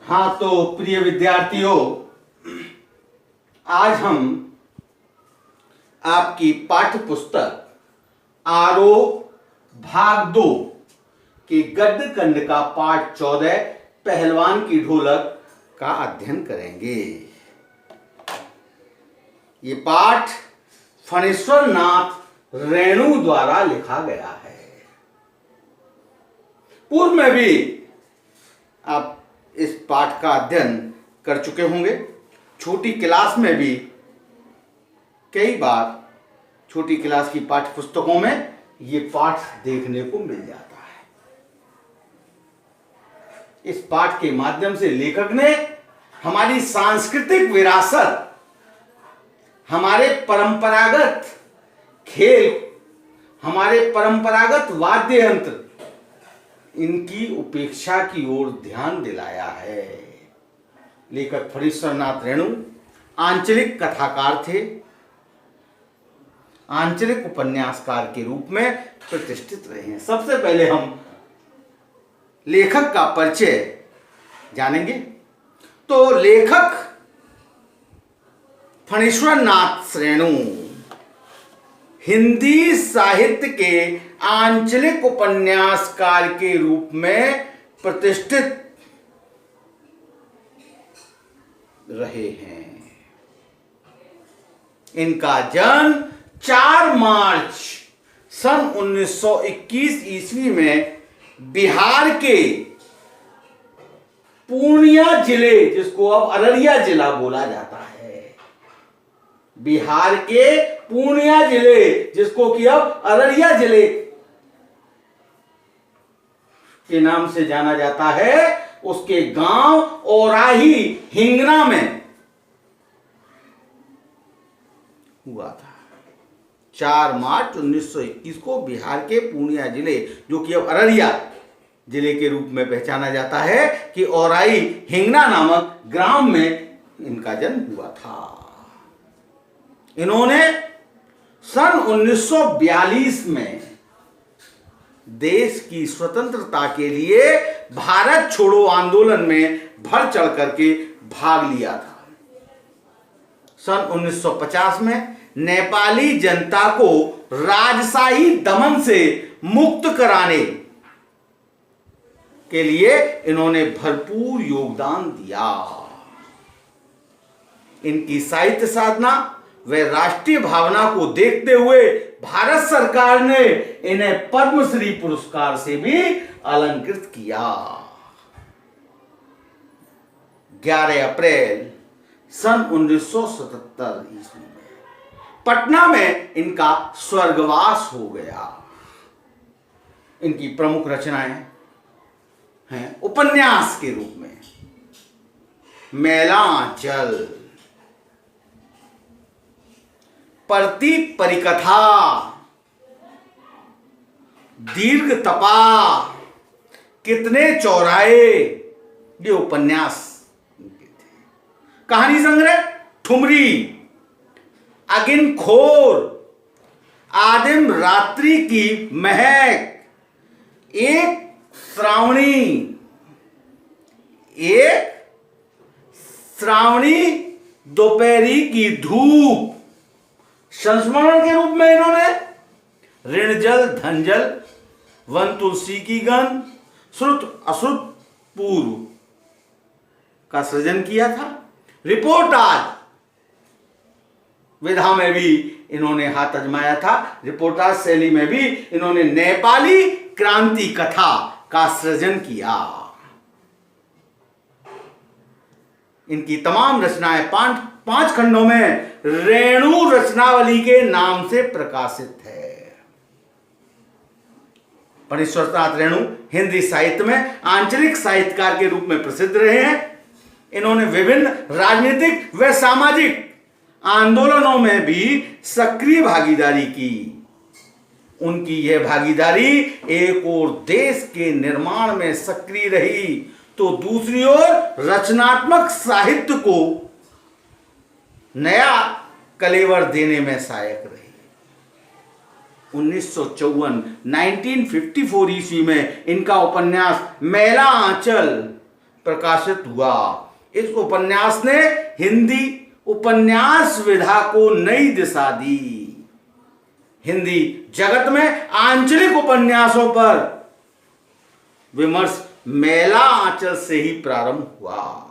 हाँ, तो प्रिय विद्यार्थियों, आज हम आपकी पाठ्य पुस्तक आरोह भाग 2 के गद्य खंड का पाठ 14 पहलवान की ढोलक का अध्ययन करेंगे। ये पाठ फणीश्वर नाथ रेणु द्वारा लिखा गया है। पूर्व में भी आप इस पाठ का अध्ययन कर चुके होंगे। छोटी क्लास में भी कई बार छोटी क्लास की पाठ्य पुस्तकों में ये पाठ देखने को मिल जाता है। इस पाठ के माध्यम से लेखक ने हमारी सांस्कृतिक विरासत, हमारे परंपरागत खेल, हमारे परंपरागत वाद्य यंत्र, इनकी उपेक्षा की ओर ध्यान दिलाया है। लेखक फणीश्वर नाथ रेणु आंचलिक कथाकार थे। आंचलिक उपन्यासकार के रूप में प्रतिष्ठित रहे हैं। सबसे पहले हम लेखक का परिचय जानेंगे। तो लेखक फणीश्वर नाथ रेणु हिंदी साहित्य के आंचलिक उपन्यासकार के रूप में प्रतिष्ठित रहे हैं। इनका जन्म 4 मार्च सन 1921 ईस्वी में बिहार के पूर्णिया जिले, जिसको अब अररिया जिला बोला जाता है, बिहार के पूर्णिया जिले, जिसको कि अब अररिया जिले के नाम से जाना जाता है, उसके गांव औराही हिंगना में हुआ था। 4 मार्च 1921 को बिहार के पूर्णिया जिले, जो कि अब अररिया जिले के रूप में पहचाना जाता है, कि औराही हिंगना नामक ग्राम में इनका जन्म हुआ था। इन्होंने सन 1942 में देश की स्वतंत्रता के लिए भारत छोड़ो आंदोलन में बढ़ चढ़ करके भाग लिया था। सन 1950 में नेपाली जनता को राजशाही दमन से मुक्त कराने के लिए इन्होंने भरपूर योगदान दिया। इनकी साहित्य साधना व राष्ट्रीय भावना को देखते हुए भारत सरकार ने इन्हें पद्मश्री पुरस्कार से भी अलंकृत किया। 11 अप्रैल सन 1977 ईस्वी में पटना में इनका स्वर्गवास हो गया। इनकी प्रमुख रचनाएं हैं उपन्यास के रूप में मेलांचल, परती परिकथा, दीर्घ तपा, कितने चौराहे, ये उपन्यास थे। कहानी संग्रह ठुमरी, अगिन खोर, आदिम रात्रि की महक, एक श्रावणी दोपहरी की धूप, संस्मरण के रूप में इन्होंने ऋण जल धन जल, वन तुलसी की गंध, श्रुत अश्रुत पूर्व का सृजन किया था। रिपोर्टाज विधा में भी इन्होंने हाथ आजमाया था। रिपोर्टाज शैली में भी इन्होंने नेपाली क्रांति कथा का सृजन किया। इनकी तमाम रचनाएं 5 खंडों में रेणु रचनावली के नाम से प्रकाशित है। फणीश्वर नाथ रेणु हिंदी साहित्य में आंचलिक साहित्यकार के रूप में प्रसिद्ध रहे हैं। इन्होंने विभिन्न राजनीतिक व सामाजिक आंदोलनों में भी सक्रिय भागीदारी की। उनकी यह भागीदारी एक ओर देश के निर्माण में सक्रिय रही, तो दूसरी ओर रचनात्मक साहित्य को नया कलेवर देने में सहायक रही। 1954 ईस्वी में इनका उपन्यास मेला आंचल प्रकाशित हुआ। इस उपन्यास ने हिंदी उपन्यास विधा को नई दिशा दी। हिंदी जगत में आंचलिक उपन्यासों पर विमर्श मेला आंचल से ही प्रारंभ हुआ।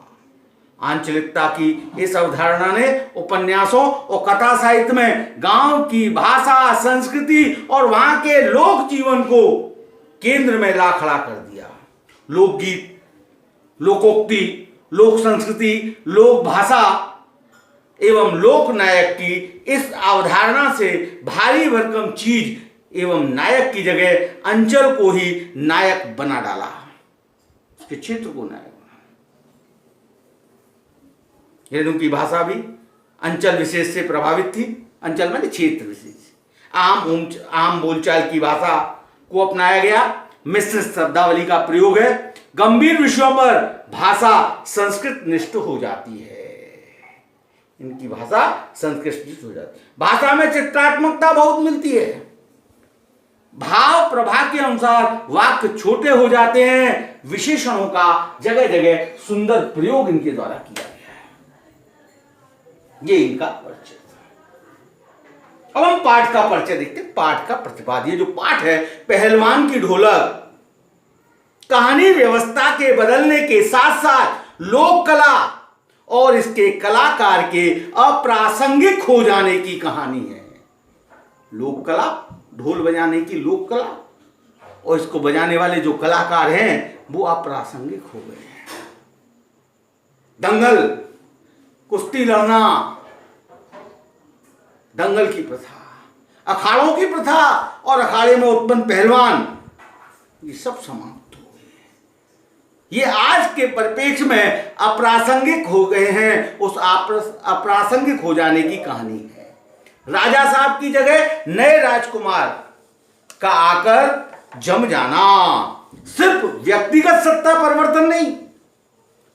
आंचलिकता की इस अवधारणा ने उपन्यासों और कथा साहित्य में गांव की भाषा, संस्कृति और वहां के लोक जीवन को केंद्र में ला खड़ा कर दिया। लोकगीत, लोकोक्ति, लोक संस्कृति, लोक भाषा एवं लोक नायक की इस अवधारणा से भारी भरकम चीज एवं नायक की जगह अंचल को ही नायक बना डाला, उसके क्षेत्र को नायक बना। रेणु की भाषा भी अंचल विशेष से प्रभावित थी। अंचल माने क्षेत्र विशेष। आम बोलचाल की भाषा को अपनाया गया। मिश्र शब्दावली का प्रयोग है। गंभीर विषयों पर भाषा संस्कृत निष्ठ हो जाती है। इनकी भाषा संस्कृत निष्ठ हो जाती है। भाषा में चित्रात्मकता बहुत मिलती है। भाव प्रभा के अनुसार वाक्य छोटे हो जाते हैं। विशेषणों का जगह जगह सुंदर प्रयोग इनके द्वारा किया गया है। ये इनका परिचय था। अब हम पाठ का परिचय देखते हैं। पाठ का प्रतिपाद, ये जो पाठ है, पहलवान की ढोलक कहानी व्यवस्था के बदलने के साथ साथ लोक कला और इसके कलाकार के अप्रासंगिक हो जाने की कहानी है। लोक कला, ढोल बजाने की लोक कला, और इसको बजाने वाले जो कलाकार हैं वो अप्रासंगिक हो गए हैं। दंगल, कुश्ती लड़ना, दंगल की प्रथा, अखाड़ों की प्रथा और अखाड़े में उत्पन्न पहलवान, ये सब समाप्त हो गए। ये आज के परिप्रेक्ष्य में अप्रासंगिक हो गए हैं। उस अप्रासंगिक हो जाने की कहानी है। राजा साहब की जगह नए राजकुमार का आकर जम जाना सिर्फ व्यक्तिगत सत्ता परिवर्तन नहीं,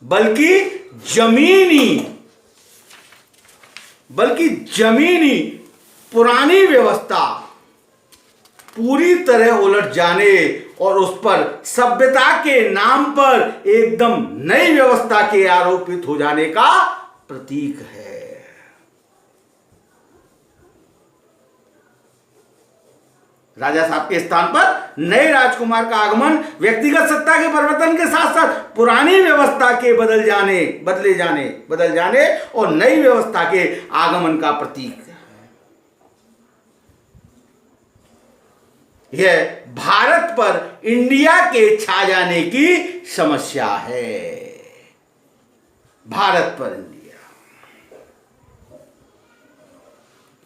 बल्कि जमीनी पुरानी व्यवस्था पूरी तरह उलट जाने और उस पर सभ्यता के नाम पर एकदम नई व्यवस्था के आरोपित हो जाने का प्रतीक है। राजा साहब के स्थान पर नए राजकुमार का आगमन व्यक्तिगत सत्ता के परिवर्तन के साथ साथ पुरानी व्यवस्था के बदल जाने और नई व्यवस्था के आगमन का प्रतीक है। यह भारत पर इंडिया के छा जाने की समस्या है। भारत पर इंडिया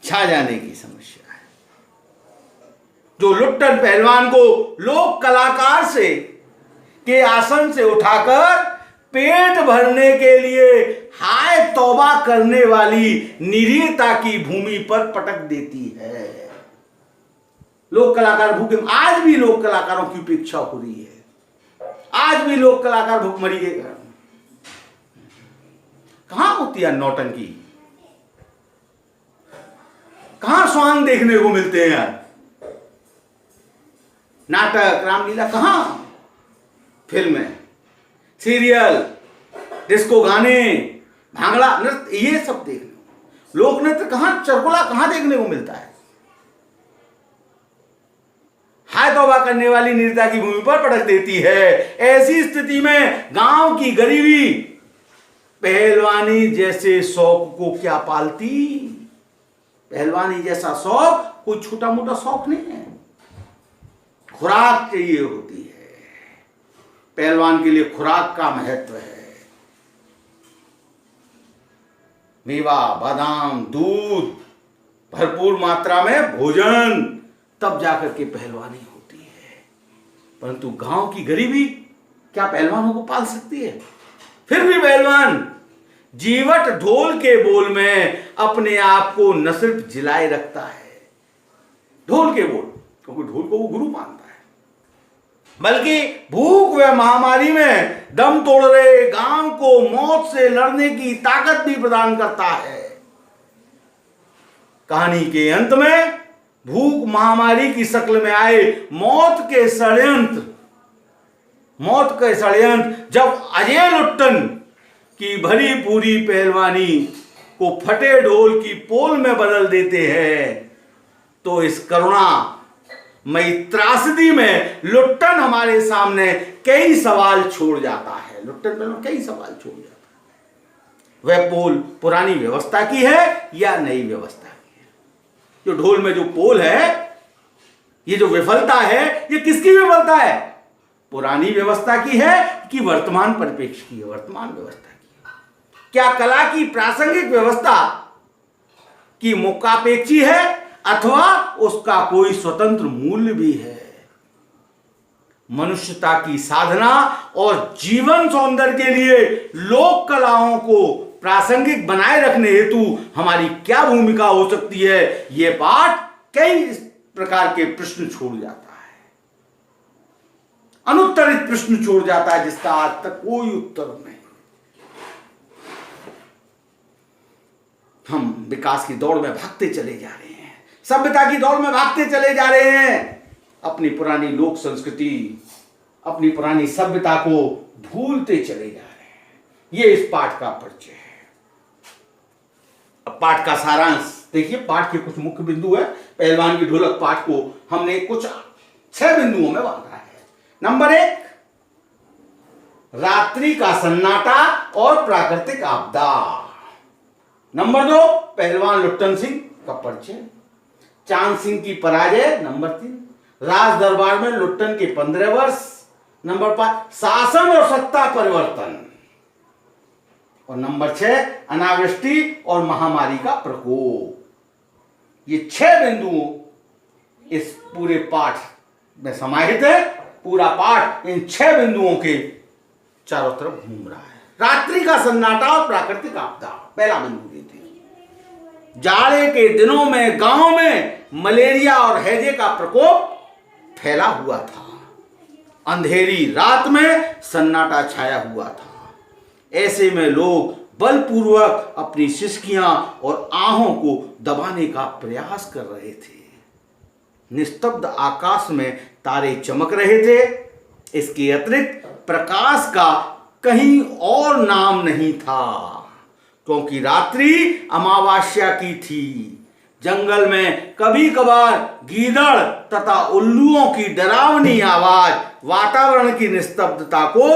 छा जाने की समस्या है। जो लुट्टन पहलवान को लोक कलाकार से के आसन से उठाकर पेट भरने के लिए हाय तौबा करने वाली निरीहता की भूमि पर पटक देती है। लोक कलाकार भूखे, आज भी लोक कलाकारों की उपेक्षा हो रही है। आज भी लोक कलाकार भूखमरी के कारण कहां होती है नौटंकी, कहां स्वांग देखने को मिलते हैं यार। नाटक, रामलीला कहां, फिल्में, सीरियल, डिस्को गाने, भांगड़ा नृत्य, ये सब देखने। लोक नृत्य कहां, चरकुला कहां देखने को मिलता है। हाय तौबा करने वाली निर्ता की भूमि पर पटक देती है। ऐसी स्थिति में गांव की गरीबी पहलवानी जैसे शौक को क्या पालती। पहलवानी जैसा शौक कोई छोटा मोटा शौक नहीं है। खुराक चाहिए होती है। पहलवान के लिए खुराक का महत्व है। मेवा, बादाम, दूध, भरपूर मात्रा में भोजन, तब जाकर के पहलवानी होती है। परंतु गांव की गरीबी क्या पहलवानों को पाल सकती है। फिर भी पहलवान जीवट ढोल के बोल में अपने आप को न सिर्फ जिलाए रखता है, ढोल के बोल, क्योंकि ढोल को वो गुरु मानता है, बल्कि भूख व महामारी में दम तोड़ रहे गांव को मौत से लड़ने की ताकत भी प्रदान करता है। कहानी के अंत में भूख महामारी की शक्ल में आए मौत के षड्यंत्र मौत के षड्यंत्र जब अजय लुट्टन की भरी पूरी पहलवानी को फटे ढोल की पोल में बदल देते हैं, तो इस करुणा मई त्रासदी में लुट्टन हमारे सामने कई सवाल छोड़ जाता है। लुट्टन पहलवान कई सवाल छोड़ जाता है। वह पोल पुरानी व्यवस्था की है या नई व्यवस्था की है? जो ढोल में जो पोल है, ये जो विफलता है, ये किसकी विफलता है? पुरानी व्यवस्था की है कि वर्तमान परिप्रेक्ष्य की है? वर्तमान व्यवस्था की है। क्या कला की प्रासंगिक व्यवस्था की मुकापेक्षी है अथवा उसका कोई स्वतंत्र मूल्य भी है? मनुष्यता की साधना और जीवन सौंदर्य के लिए लोक कलाओं को प्रासंगिक बनाए रखने हेतु हमारी क्या भूमिका हो सकती है? यह पाठ कई प्रकार के प्रश्न छोड़ जाता है, अनुत्तरित प्रश्न छोड़ जाता है, जिसका आज तक कोई उत्तर नहीं। हम विकास की दौड़ में भागते चले जा रहे हैं, सभ्यता की दौड़ में भागते चले जा रहे हैं, अपनी पुरानी लोक संस्कृति, अपनी पुरानी सभ्यता को भूलते चले जा रहे हैं। यह इस पाठ का परिचय है। अब पाठ का सारांश देखिए। पाठ के कुछ मुख्य बिंदु है। पहलवान की ढोलक पाठ को हमने कुछ 6 बिंदुओं में बांटा है। नंबर 1, रात्रि का सन्नाटा और प्राकृतिक आपदा। नंबर 2, पहलवान लुट्टन सिंह का परिचय। चांद सिंह की पराजय। नंबर 3, राज दरबार में लुट्टन के 15 वर्ष। नंबर 5, शासन और सत्ता परिवर्तन। और नंबर 6, अनावृष्टि और महामारी का प्रकोप। ये 6 बिंदु इस पूरे पाठ में समाहित है। पूरा पाठ इन 6 बिंदुओं के चारों तरफ घूम रहा है। रात्रि का सन्नाटा और प्राकृतिक आपदा पहला बिंदु देते हैं। जाड़े के दिनों में गांव में मलेरिया और हैजे का प्रकोप फैला हुआ था। अंधेरी रात में सन्नाटा छाया हुआ था। ऐसे में लोग बलपूर्वक अपनी सिसकियां और आहों को दबाने का प्रयास कर रहे थे। निस्तब्ध आकाश में तारे चमक रहे थे। इसके अतिरिक्त प्रकाश का कहीं और नाम नहीं था, क्योंकि रात्रि अमावस्या की थी। जंगल में कभी कभार गीदड़ तथा उल्लुओं की डरावनी आवाज वातावरण की निस्तब्धता को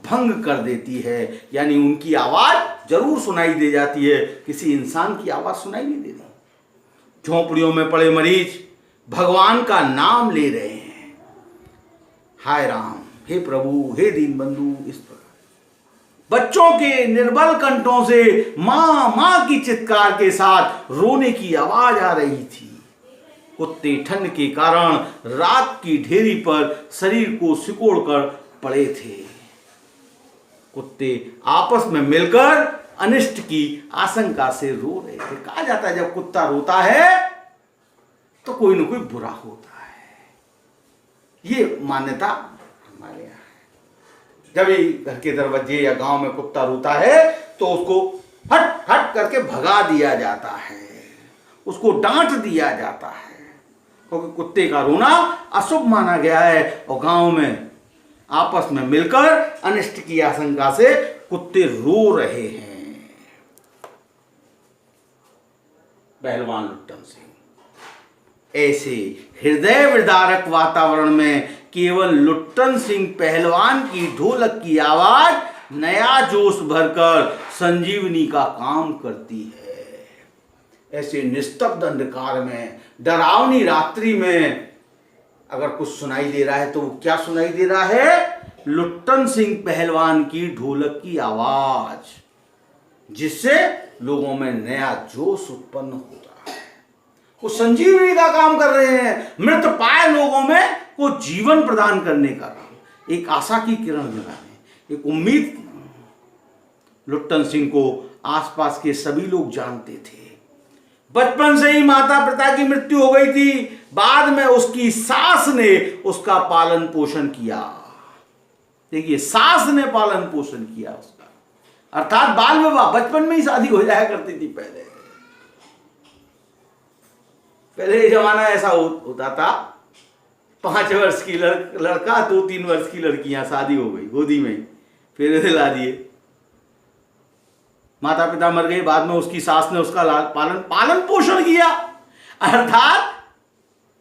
भंग कर देती है। यानी उनकी आवाज जरूर सुनाई दे जाती है, किसी इंसान की आवाज सुनाई नहीं देती। झोंपड़ियों में पड़े मरीज भगवान का नाम ले रहे हैं, हाय राम, हे प्रभु, हे दीन बंधु। इस प्रकार बच्चों के निर्बल कंठों से मां मां की चित्कार के साथ रोने की आवाज आ रही थी। कुत्ते ठंड के कारण रात की ढेरी पर शरीर को सिकोड़कर पड़े थे। कुत्ते आपस में मिलकर अनिष्ट की आशंका से रो रहे थे। कहा जाता है जब कुत्ता रोता है तो कोई न कोई बुरा होता है। ये मान्यता हमारे यहाँ है। जब भी घर के दरवाजे या गांव में कुत्ता रोता है तो उसको हट हट करके भगा दिया जाता है, उसको डांट दिया जाता है, क्योंकि कुत्ते का रोना अशुभ माना गया है। और गांव में आपस में मिलकर अनिष्ट की आशंका से कुत्ते रो रहे हैं। पहलवान लुट्टन सिंह ऐसे हृदय विदारक वातावरण में केवल लुट्टन सिंह पहलवान की ढोलक की आवाज नया जोश भरकर संजीवनी का काम करती है। ऐसे निस्तब्ध अंधकार में, डरावनी रात्रि में अगर कुछ सुनाई दे रहा है तो वो क्या सुनाई दे रहा है? लुट्टन सिंह पहलवान की ढोलक की आवाज, जिससे लोगों में नया जोश उत्पन्न हो रहा है। वो संजीवनी का काम कर रहे हैं, मृत पाए लोगों में को जीवन प्रदान करने का काम, एक आशा की किरण जगाने, एक उम्मीद। लुट्टन सिंह को आसपास के सभी लोग जानते थे। बचपन से ही माता पिता की मृत्यु हो गई थी। बाद में उसकी सास ने उसका पालन पोषण किया। देखिए, सास ने पालन पोषण किया उसका, अर्थात बाल विवाह, बचपन में ही शादी हो जाया करती थी पहले ये जमाना ऐसा होता था। 5 वर्ष की लड़का, 2-3 वर्ष की लड़कियां, शादी हो गई, गोदी में ही फिर दिला दिए। माता पिता मर गए, बाद में उसकी सास ने उसका पालन पोषण किया, अर्थात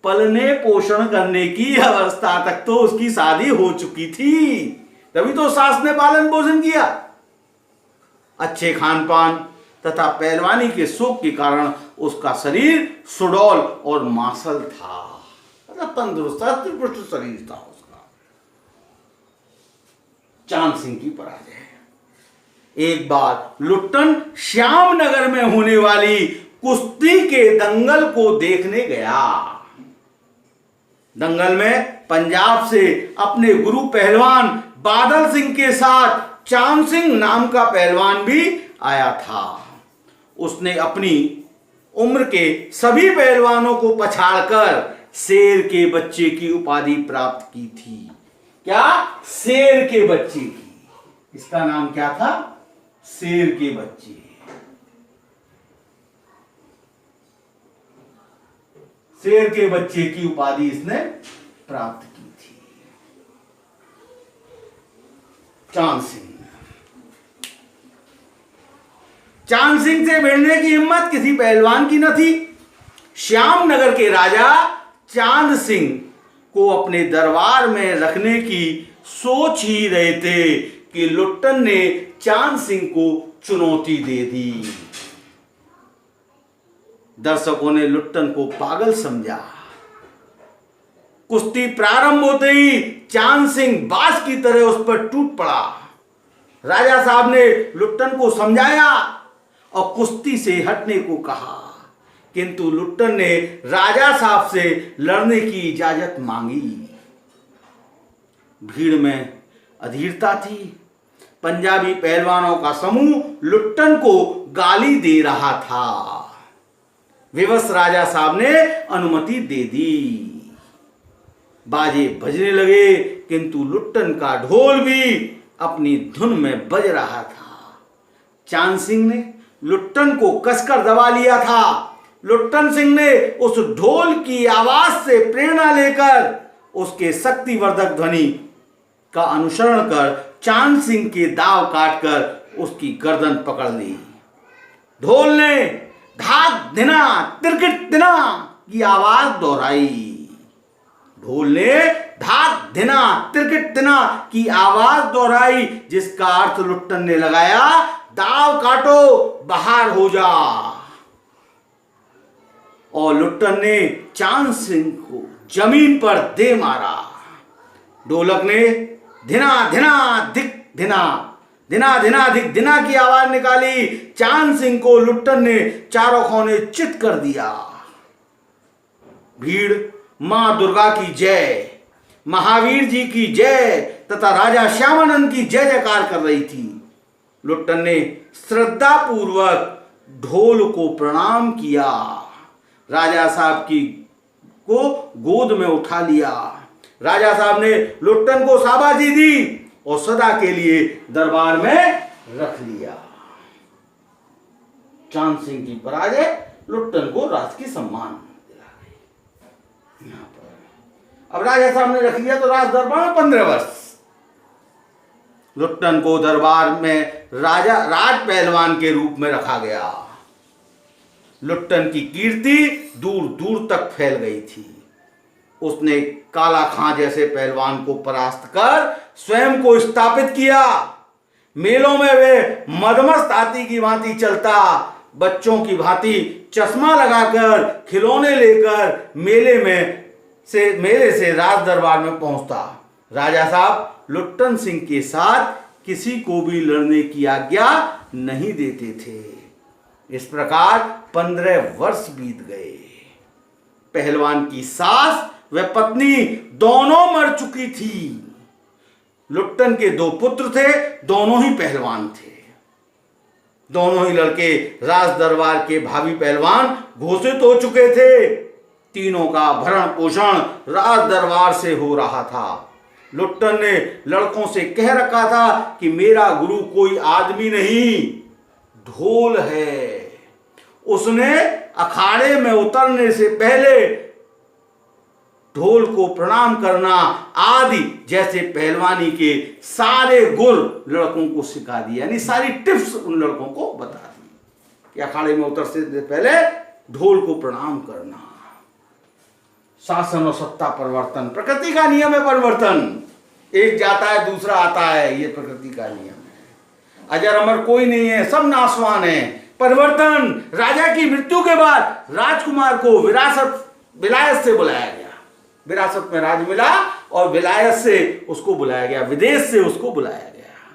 पलने पोषण करने की अवस्था तक तो उसकी शादी हो चुकी थी, तभी तो सास ने पालन पोषण किया। अच्छे खान पान तथा पहलवानी के शौक के कारण उसका शरीर सुडौल और मांसल था, मतलब तंदुरुस्त पुष्ट शरीर था उसका। चांद सिंह की पराजय। एक बार लुट्टन श्यामनगर में होने वाली कुश्ती के दंगल को देखने गया। दंगल में पंजाब से अपने गुरु पहलवान बादल सिंह के साथ चांद सिंह नाम का पहलवान भी आया था। उसने अपनी उम्र के सभी पहलवानों को पछाड़कर शेर के बच्चे की उपाधि प्राप्त की थी। क्या? शेर के बच्चे की। इसका नाम क्या था? शेर के बच्चे। शेर के बच्चे की उपाधि इसने प्राप्त की थी। चांद सिंह। चांद सिंह से भिड़ने की हिम्मत किसी पहलवान की न थी। श्यामनगर के राजा चांद सिंह को अपने दरबार में रखने की सोच ही रहे थे कि लुट्टन ने चांद सिंह को चुनौती दे दी। दर्शकों ने लुट्टन को पागल समझा। कुश्ती प्रारंभ होते ही चांद सिंह बाज की तरह उस पर टूट पड़ा। राजा साहब ने लुट्टन को समझाया और कुश्ती से हटने को कहा, किंतु लुट्टन ने राजा साहब से लड़ने की इजाजत मांगी। भीड़ में अधीरता थी। पंजाबी पहलवानों का समूह लुट्टन को गाली दे रहा था। विवश राजा साहब ने अनुमति दे दी। बाजे बजने लगे, किंतु लुट्टन का ढोल भी अपनी धुन में बज रहा था। चांद सिंह ने लुट्टन को कसकर दबा लिया था। लुट्टन सिंह ने उस ढोल की आवाज से प्रेरणा लेकर उसके शक्तिवर्धक ध्वनि का अनुसरण कर चांद सिंह के दांव काटकर उसकी गर्दन पकड़ ली। ढोल ने धाक धिना तिरकिट तिना की आवाज दोहराई। ढोल ने धाक धिना तिरकिट तिना की आवाज दोहराई, जिसका अर्थ लुट्टन ने लगाया, दाव काटो, बाहर हो जा। और लुट्टन ने चांद सिंह को जमीन पर दे मारा। ढोलक ने धिना धिना धिक धिना धिना धिना धिक धिना की आवाज निकाली। चांद सिंह को लुट्टन ने चारों कोने चित कर दिया। भीड़ मां दुर्गा की जय, महावीर जी की जय तथा राजा श्यामानंद की जय जयकार कर रही थी। लुट्टन ने श्रद्धा पूर्वक ढोल को प्रणाम किया। राजा साहब की को गोद में उठा लिया। राजा साहब ने लुट्टन को शाबाशी दी और सदा के लिए दरबार में रख लिया। चांद सिंह की पराजय लुट्टन को राजकीय सम्मान दिला गई। यहां पर अब राजा साहब ने रख लिया तो राज दरबार में 15 वर्ष लुट्टन को दरबार में राज पहलवान के रूप में रखा गया। लुट्टन की कीर्ति दूर दूर तक फैल गई थी। उसने काला खां जैसे पहलवान को परास्त कर स्वयं को स्थापित किया। मेलों में वे मदमस्त हाथी की भांति चलता, बच्चों की भांति चश्मा लगाकर खिलौने लेकर मेले से राज दरबार में पहुंचता। राजा साहब लुट्टन सिंह के साथ किसी को भी लड़ने की आज्ञा नहीं देते थे। इस प्रकार 15 वर्ष बीत गए। पहलवान की सास व पत्नी दोनों मर चुकी थी। लुट्टन के 2 पुत्र थे, दोनों ही पहलवान थे। दोनों ही लड़के राज दरबार के भावी पहलवान घोषित हो चुके थे। तीनों का भरण पोषण राज दरबार से हो रहा था। लुट्टन ने लड़कों से कह रखा था कि मेरा गुरु कोई आदमी नहीं, ढोल है। उसने अखाड़े में उतरने से पहले ढोल को प्रणाम करना आदि जैसे पहलवानी के सारे गुर लड़कों को सिखा दिए, यानी सारी टिप्स उन लड़कों को बता दी कि अखाड़े में उतर से पहले ढोल को प्रणाम करना। शासन और सत्ता परिवर्तन, प्रकृति का नियम है परिवर्तन, एक जाता है दूसरा आता है, ये प्रकृति का नियम है। अजर अमर कोई नहीं है, सब नाशवान है। परिवर्तन, राजा की मृत्यु के बाद राजकुमार को विलायत से बुलाया गया, विरासत में राज मिला और विलायत से उसको बुलाया गया, विदेश से उसको बुलाया गया।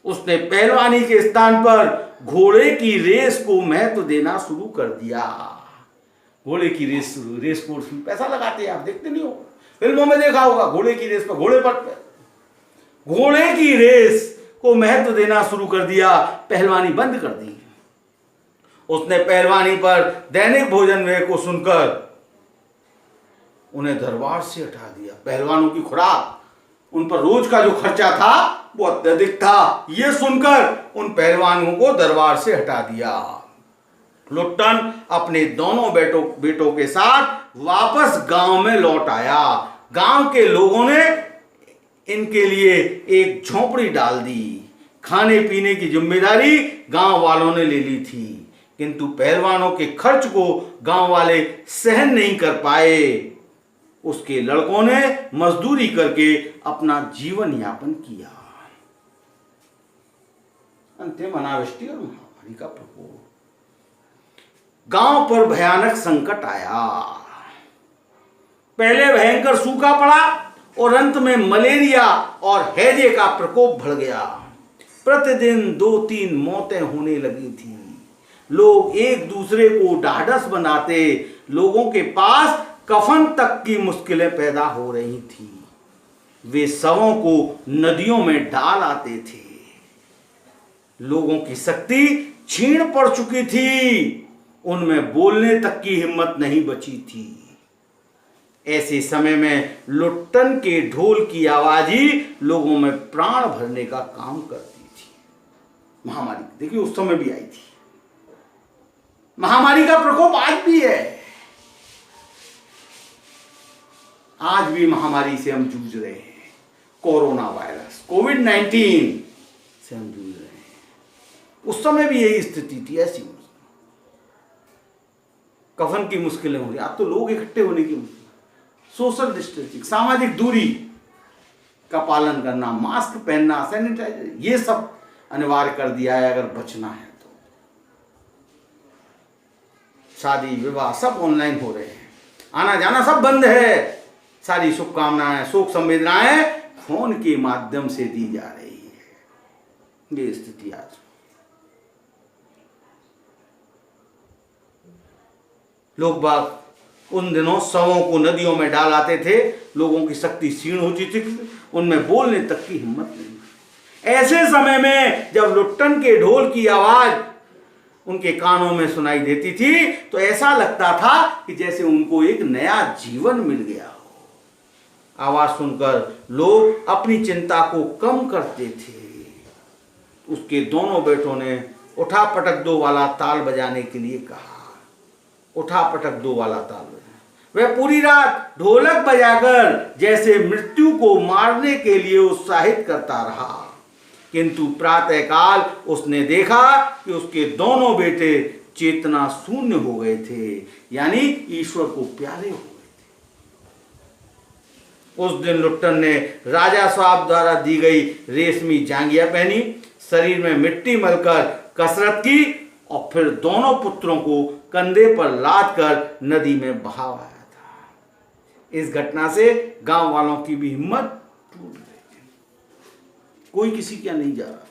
उसने पहलवानी के स्थान पर घोड़े की रेस को महत्व देना शुरू कर दिया। घोड़े की रेस कोर्स में पैसा लगाते हैं, आप देखते नहीं हो, फिल्मों में देखा होगा, घोड़े की रेस पर घोड़े की रेस को महत्व देना शुरू कर दिया, पहलवानी बंद कर दी। उसने पहलवानी पर दैनिक भोजन व्यय को सुनकर उन्हें दरबार से हटा दिया। पहलवानों की खुराक, उन पर रोज का जो खर्चा था वो अत्यधिक था, ये सुनकर उन पहलवानों को दरबार से हटा दिया। लुट्टन अपने दोनों बेटों के साथ वापस गांव में लौट आया। गांव के लोगों ने इनके लिए एक झोपड़ी डाल दी। खाने पीने की जिम्मेदारी गांव वालों ने ले ली थी, किंतु पहलवानों के खर्च को गांव वाले सहन नहीं कर पाए। उसके लड़कों ने मजदूरी करके अपना जीवन यापन किया। अंतिम अनावृष्टि और महामारी का प्रकोप। गांव पर भयानक संकट आया। पहले भयंकर सूखा पड़ा और अंत में मलेरिया और हैजे का प्रकोप बढ़ गया। प्रतिदिन 2-3 मौतें होने लगी थी। लोग एक दूसरे को ढाढ़स बनाते, लोगों के पास कफन तक की मुश्किलें पैदा हो रही थी। वे शवों को नदियों में डाल आते थे। लोगों की शक्ति क्षीण पड़ चुकी थी, उनमें बोलने तक की हिम्मत नहीं बची थी। ऐसे समय में लुट्टन के ढोल की आवाज ही लोगों में प्राण भरने का काम करती थी। महामारी देखिए उस समय भी आई थी। महामारी का प्रकोप आज भी है। आज भी महामारी से हम जूझ रहे हैं। कोरोना वायरस कोविड-19 से हम जूझ रहे हैं। उस समय भी यही स्थिति थी, ऐसी कफन की मुश्किलें हो रही। अब तो लोग इकट्ठे होने की मुश्किल, सोशल डिस्टेंसिंग, सामाजिक दूरी का पालन करना, मास्क पहनना, सैनिटाइजर, ये सब अनिवार्य कर दिया है अगर बचना है तो। शादी विवाह सब ऑनलाइन हो रहे हैं, आना जाना सब बंद है। सारी शुभकामनाएं, शोक संवेदनाएं फोन के माध्यम से दी जा रही है। ये स्थिति आज। लोग बाग उन दिनों शवों को नदियों में डाल आते थे। लोगों की शक्ति क्षीण हो चुकी थी, उनमें बोलने तक की हिम्मत नहीं। ऐसे समय में जब लुट्टन के ढोल की आवाज उनके कानों में सुनाई देती थी तो ऐसा लगता था कि जैसे उनको एक नया जीवन मिल गया हो। आवाज सुनकर लोग अपनी चिंता को कम करते थे। उसके दोनों बेटों ने उठा पटक दो वाला ताल बजाने के लिए कहा। उठा पटक दो वाला ताल बजाना। वह पूरी रात ढोलक बजाकर जैसे मृत्यु को मारने के लिए उत्साहित करता रहा, किंतु प्रातःकाल उसने देखा कि उसके दोनों बेटे चेतना शून्य हो गए थे, यानी ईश्वर को प्यारे हो गए थे। उस दिन लुट्टन ने राजा साहब द्वारा दी गई रेशमी जांघिया पहनी, शरीर में मिट्टी मलकर कसरत की और फिर दोनों पुत्रों को कंधे पर लाद कर नदी में बहाया था। इस घटना से गांव वालों की भी हिम्मत टूट गई थी। कोई किसी क्या नहीं जा रहा था।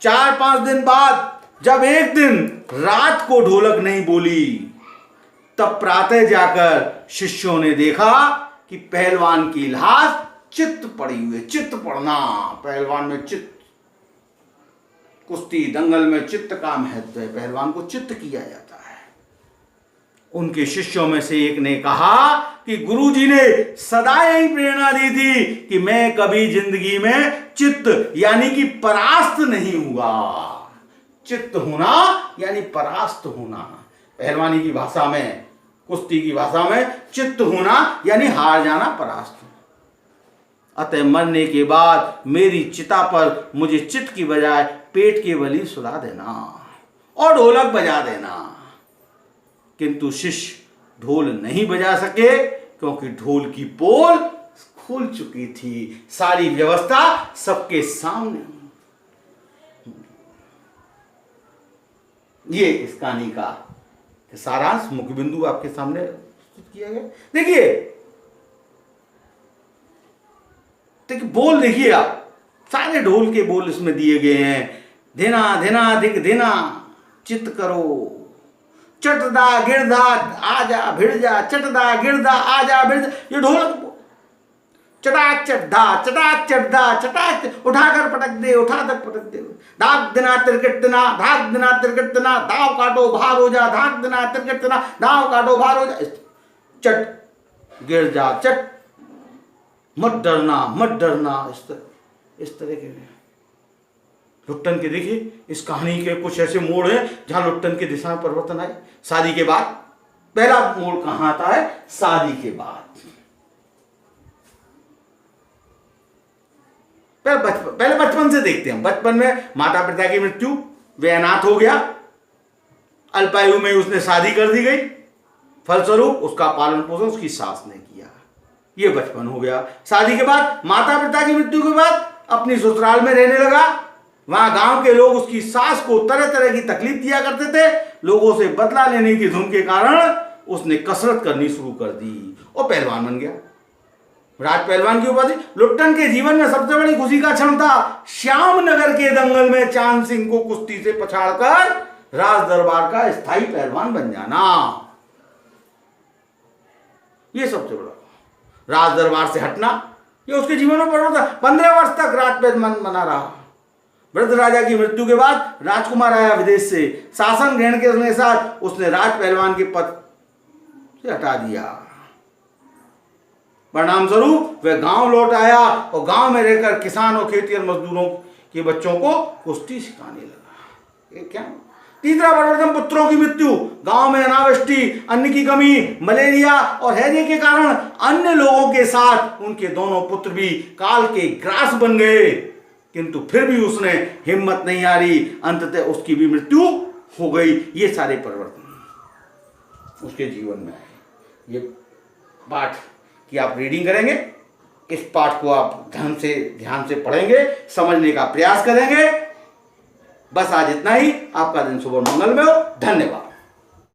4-5 दिन बाद जब एक दिन रात को ढोलक नहीं बोली, तब प्रातः जाकर शिष्यों ने देखा कि पहलवान की लाश चित्त पड़ी हुई। चित्त पड़ना, पहलवान में चित्त, कुश्ती दंगल में चित्त का महत्व है। पहलवान को चित्त किया जाता है। उनके शिष्यों में से एक ने कहा कि गुरुजी ने सदा यही प्रेरणा दी थी कि मैं कभी जिंदगी में चित्त यानी कि परास्त नहीं हुआ। चित्त होना यानी परास्त होना। पहलवानी की भाषा में कुश्ती की भाषा में चित्त होना यानी हार जाना, परास्त होना। अतः मरने के बाद मेरी चिता पर मुझे चित्त की बजाय पेट के बल ही सुला देना और ढोलक बजा देना। किंतु शिष्य ढोल नहीं बजा सके क्योंकि ढोल की पोल खुल चुकी थी, सारी व्यवस्था सबके सामने। ये इस कहानी का सारांश, मुख्य बिंदु आपके सामने प्रस्तुत किया गया। देखिए बोल देखिए आप, सारे ढोल के बोल इसमें दिए गए हैं। देना देना धिक देना, चित करो, चटदा गिरदा आजा भिड़ जा, चटदा गिरदा आजा भिड़ जा। ये ढोल चटाक चटदा चटाक चटदा चटाक, उठाकर पटक दे, उठाकर पटक दे, धाक दिना तिरकट दिना, धाक दिना तिरकट दिना, दाव काटो भार हो जा, धाक दिना तिरकट दिना, दाव काटो भार हो जा। चट गिर जा, चट मत डरना, इस तरह के लुट्टन के। देखिए इस कहानी के कुछ ऐसे मोड़ हैं जहां लुट्टन की दिशा में परिवर्तन आए। शादी के बाद पहला मोड़ कहां आता है? शादी के बाद। पहले बचपन से देखते हैं। बचपन में माता पिता की मृत्यु, वे अनाथ हो गया, अल्पायु में उसने शादी कर दी गई, फलस्वरूप उसका पालन पोषण उसकी सास ने किया। ये बचपन हो गया। शादी के बाद माता पिता की मृत्यु के बाद अपनी ससुराल में रहने लगा। वहां गांव के लोग उसकी सास को तरह तरह की तकलीफ दिया करते थे। लोगों से बदला लेने की धुन के कारण उसने कसरत करनी शुरू कर दी और पहलवान बन गया। राज पहलवान की उपाधि। लुट्टन के जीवन में सबसे बड़ी खुशी का क्षण था श्यामनगर के दंगल में चांद सिंह को कुश्ती से पछाड़कर राज दरबार का स्थायी पहलवान बन जाना। यह सबसे बड़ा राज दरबार से हटना, यह उसके जीवन में परिवर्तन। 15 वर्ष तक राज पहलवान बना रहा। वृद्ध राजा की मृत्यु के बाद राजकुमार आया विदेश से। शासन ग्रहण के साथ उसने राज पहलवान के पद से हटा दिया। परिणाम स्वरूप वह गांव लौट आया और गांव में रहकर किसान और खेती और मजदूरों के बच्चों को कुश्ती सिखाने लगा। ये क्या? तीसरा परिवर्तन, पुत्रों की मृत्यु। गांव में अनावृष्टि, अन्न की कमी, मलेरिया और हैजे के कारण अन्य लोगों के साथ उनके दोनों पुत्र भी काल के ग्रास बन गए। किंतु फिर भी उसने हिम्मत नहीं हारी, अंततः उसकी भी मृत्यु हो गई। ये सारे परिवर्तन उसके जीवन में आए। ये पाठ की आप रीडिंग करेंगे, इस पाठ को आप ध्यान से पढ़ेंगे, समझने का प्रयास करेंगे। बस आज इतना ही। आपका दिन शुभ और मंगलमय हो। धन्यवाद।